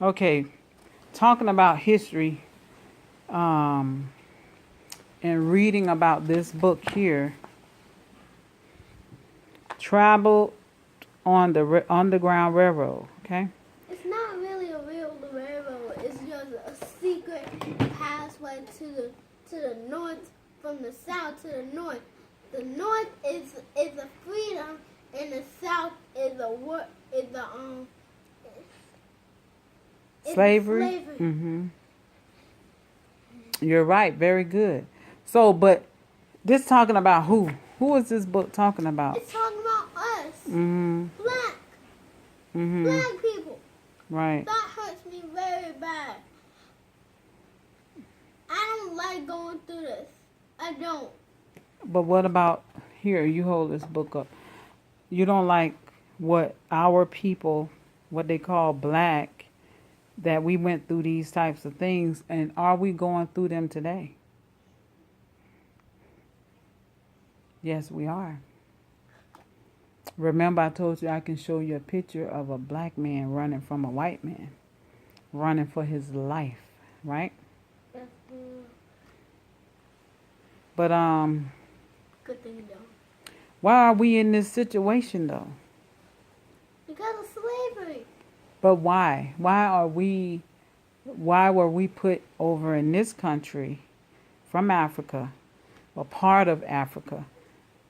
Okay, talking about history, um, and reading about this book here, traveled on the Underground Railroad. Okay. It's not really a real railroad. It's just a secret passway to the north from the south to the north. The north is a freedom, and the south is Slavery. slavery. Mm-hmm. You're right. Very good. So, but this talking about who? Who is this book talking about? It's talking about us, Mm-hmm. black people. Right. That hurts me very bad. I don't like going through this. I don't. But what about here? You hold this book up. You don't like what our people, what they call black, that we went through these types of things, and are we going through them today? Yes, we are. Remember, I told you I can show you a picture of a black man running from a white man, running for his life, right? That's But good thing you don't. why are we in this situation though? Because of slavery. But why? Why were we put over in this country from Africa, or part of Africa?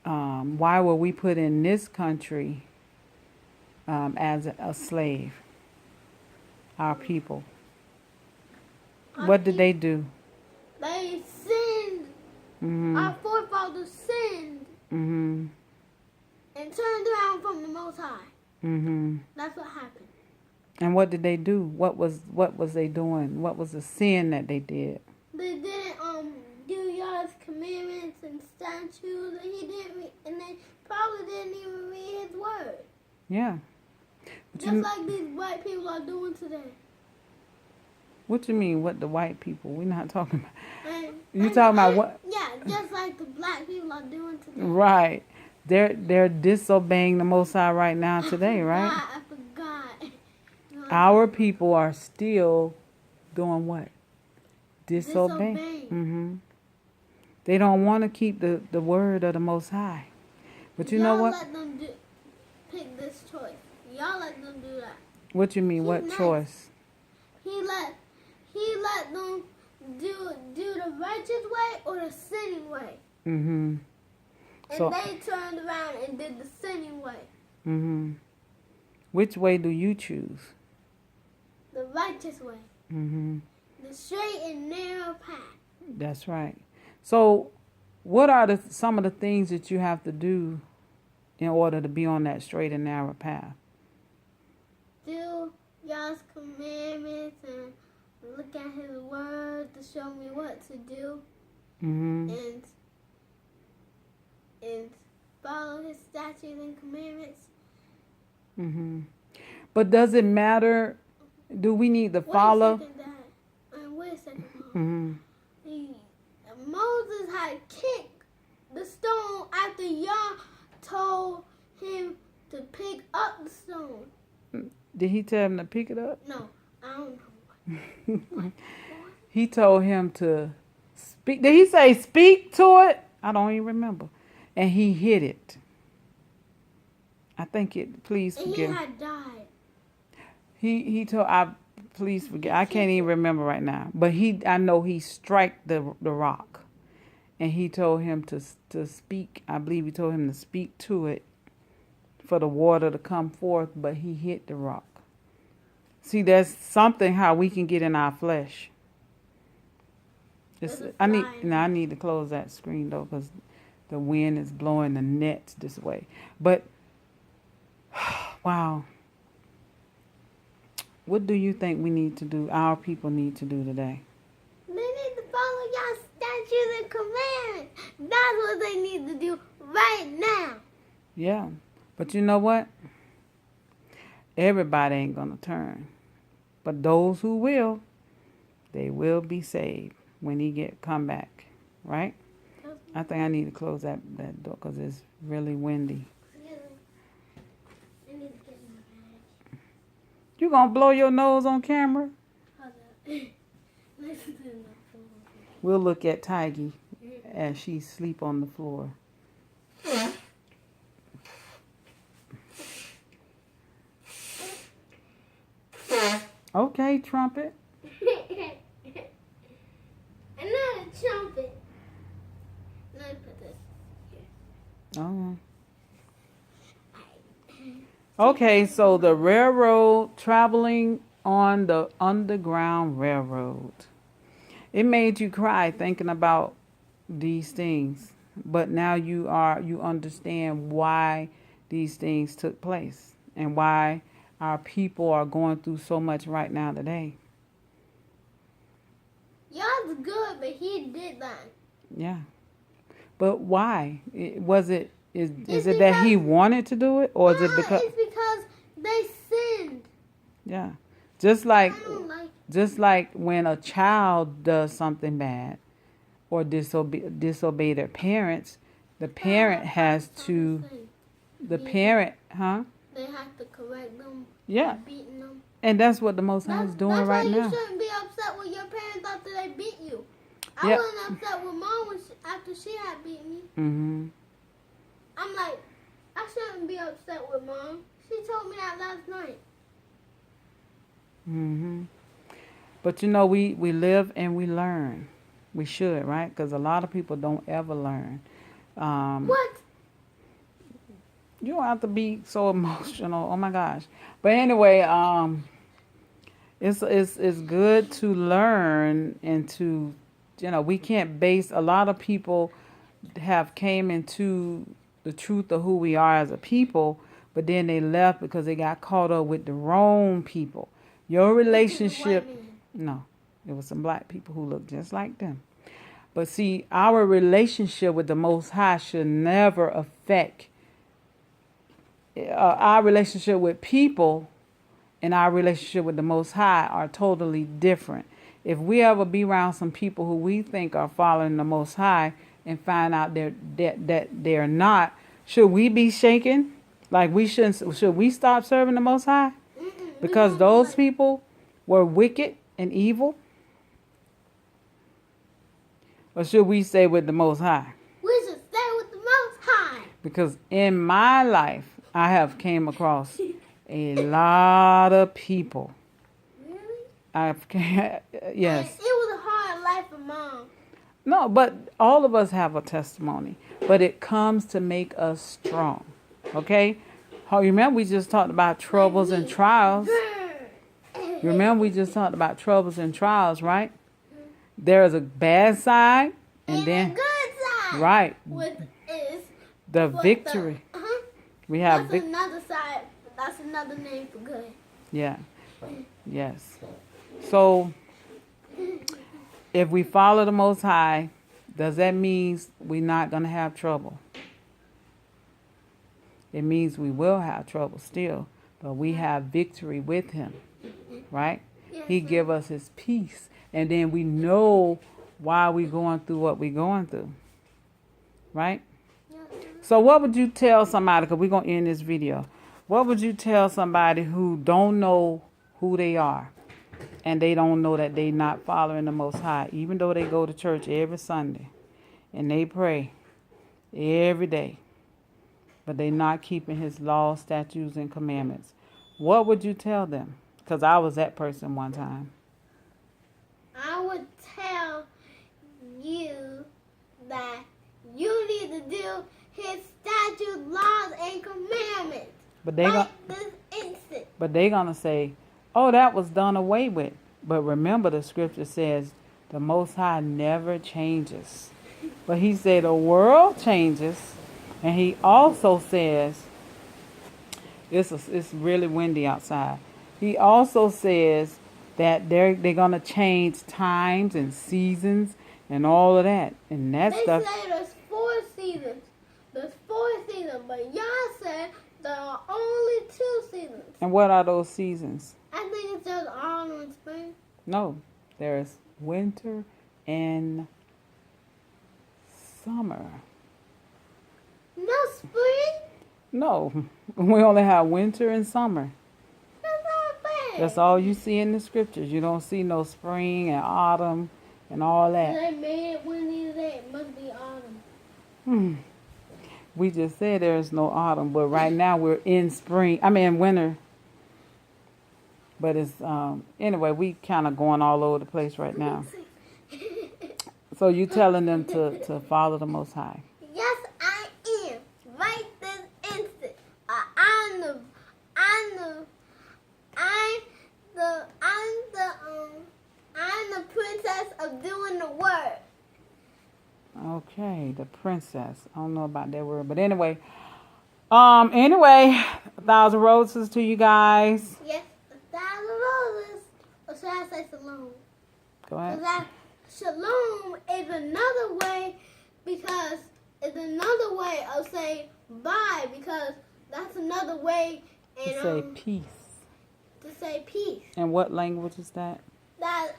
Why were we put in this country as a slave? Our people. What did they do? They sinned. Mm-hmm. Our forefathers sinned Mm-hmm. and turned around from the Most High. Mm-hmm. That's what happened. And what did they do? What was they doing? What was the sin that they did? They didn't do God's commandments and statutes, and and they probably didn't even read His word. Yeah. Just like these white people are doing today. What you mean? What the white people? We're not talking about. You talking about what? Yeah, just like the black people are doing today. Right. They're disobeying the Most High right now today, right? I forgot. Our people are still doing what? Disobeying. Mm-hmm. They don't want to keep the word of the Most High. But you know what? Y'all let them pick this choice. Y'all let them do that. What you mean? What choice? He let them do the righteous way or the sinning way. Mm-hmm. And they turned around and did the sinning way. Mm-hmm. Which way do you choose? The righteous way. Mm-hmm. The straight and narrow path. That's right. So, what are some of the things that you have to do in order to be on that straight and narrow path? Do God's commandments and look at His word to show me what to do. Mm-hmm. And follow His statutes and commandments. Mm-hmm. But does it matter? Do we need to follow? Wait a second, Mm-hmm. Moses had kicked the stone after Yah told him to pick up the stone. Did he tell him to pick it up? No, I don't know. He told him to speak. Did he say speak to it? I don't even remember. And he hit it. I think it. Please forgive. And he had died. He told. Please forget. I can't even remember right now. But I know he struck the rock, and he told him to speak. I believe he told him to speak to it for the water to come forth. But he hit the rock. See, there's something how we can get in our flesh. I need to close that screen though, because the wind is blowing the nets this way. But wow. What do you think we need to do, our people need to do today? They need to follow God's statutes and commandments. That's what they need to do right now. Yeah. But you know what? Everybody ain't going to turn. But those who will, they will be saved when he come back. Right? I think I need to close that door because it's really windy. You gonna blow your nose on camera? Hold on. Listen to the phone. We'll look at Tiggy as she sleep on the floor. Okay, trumpet. Another trumpet. Let me put this here. Okay. Okay, so the railroad, traveling on the Underground Railroad. It made you cry thinking about these things, but now you understand why these things took place and why our people are going through so much right now today. Y'all's good, but he did that. Yeah, but why? Is It's it that he because- wanted to do it, or is it because? It's because they sinned. Yeah, just like I don't like Just like when a child does something bad or disobey their parents, the parent has to, the parent, huh? They have to correct them. Yeah. Beating them. And that's what the Most High is doing right That's why now. you shouldn't be upset with your parents after they beat you. I Yeah. wasn't upset with mom after she had beat me. Mm-hmm. I'm like, I shouldn't be upset with mom. She told me that last night. Mm-hmm. But you know, we live and we learn. We should, right? Because a lot of people don't ever learn. What? You don't have to be so emotional. Oh my gosh. But anyway, it's good to learn and to, we can't base, a lot of people have came into the truth of who we are as a people, but then they left because they got caught up with the wrong people. Your relationship, no, it was some black people who looked just like them. But see, our relationship with the Most High should never affect our relationship with people, and our relationship with the Most High are totally different. If we ever be around some people who we think are following the Most High and find out that they're not, should we be shaken? Like we shouldn't? Should we stop serving the Most High because those people were wicked and evil? Or should we stay with the Most High? We should stay with the Most High. Because in my life, I have came across a lot of people. Really? Yes. It was a hard life for mom. No, but all of us have a testimony. But it comes to make us strong. Okay? Oh, remember we just talked about troubles and trials. Remember we just talked about troubles and trials, right? There is a bad side and then a good side. right. Which is The victory. We have That's another side. That's another name for good. Yeah. Yes. So if we follow the Most High, does that mean we're not going to have trouble? It means we will have trouble still, but we have victory with him, right? Yes, He give us his peace, and then we know why we're going through what we're going through, right? Yes. So what would you tell somebody, because we're going to end this video, what would you tell somebody who don't know who they are and they don't know that they not following the Most High, even though they go to church every Sunday and they pray every day, but they not keeping his laws, statutes, and commandments? What would you tell them? Because I was that person one time. I would tell you that you need to do his statutes, laws, and commandments. But they Right this instant. But they're going to say, oh, that was done away with. But remember, the scripture says the Most High never changes. But he said the world changes. And he also says, it's really windy outside. He also says that they're going to change times and seasons and all of that. And that They stuff. say there's 4 seasons. There's 4 seasons, but y'all said there are only 2 seasons. And what are those seasons? I think it's just autumn and spring. No, there's winter and summer. No spring? No, we only have winter and summer. That's not fair. That's all you see in the scriptures. You don't see no spring and autumn and all that. They made it windy today. It must be autumn. We just said there's no autumn, but right now we're in winter. But it's anyway, we kind of going all over the place right now. So you telling them to follow the Most High? Yes, I am. Right this instant. I'm the princess of doing the work. Okay, the princess. I don't know about that word, but anyway. Anyway, 1,000 roses to you guys. Yes, 1,000 roses. Or should I say shalom? Go ahead. Shalom is another way of saying bye, because that's another way To say peace. to say peace. And what language is that? That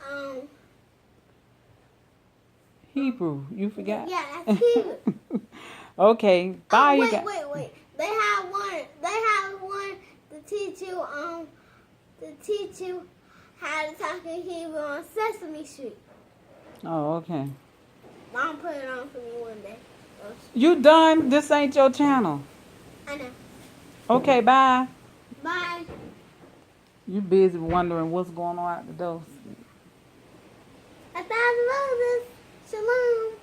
Hebrew. You forgot? yeah, that's Hebrew. Okay. Bye, you guys. Wait. They have one to teach you how to talk in Hebrew on Sesame Street. Oh, okay. Mom put it on for me one day. You done? This ain't your channel. I know. Okay, bye. Bye. You busy wondering what's going on out the door. 1,000 roses. Shalom.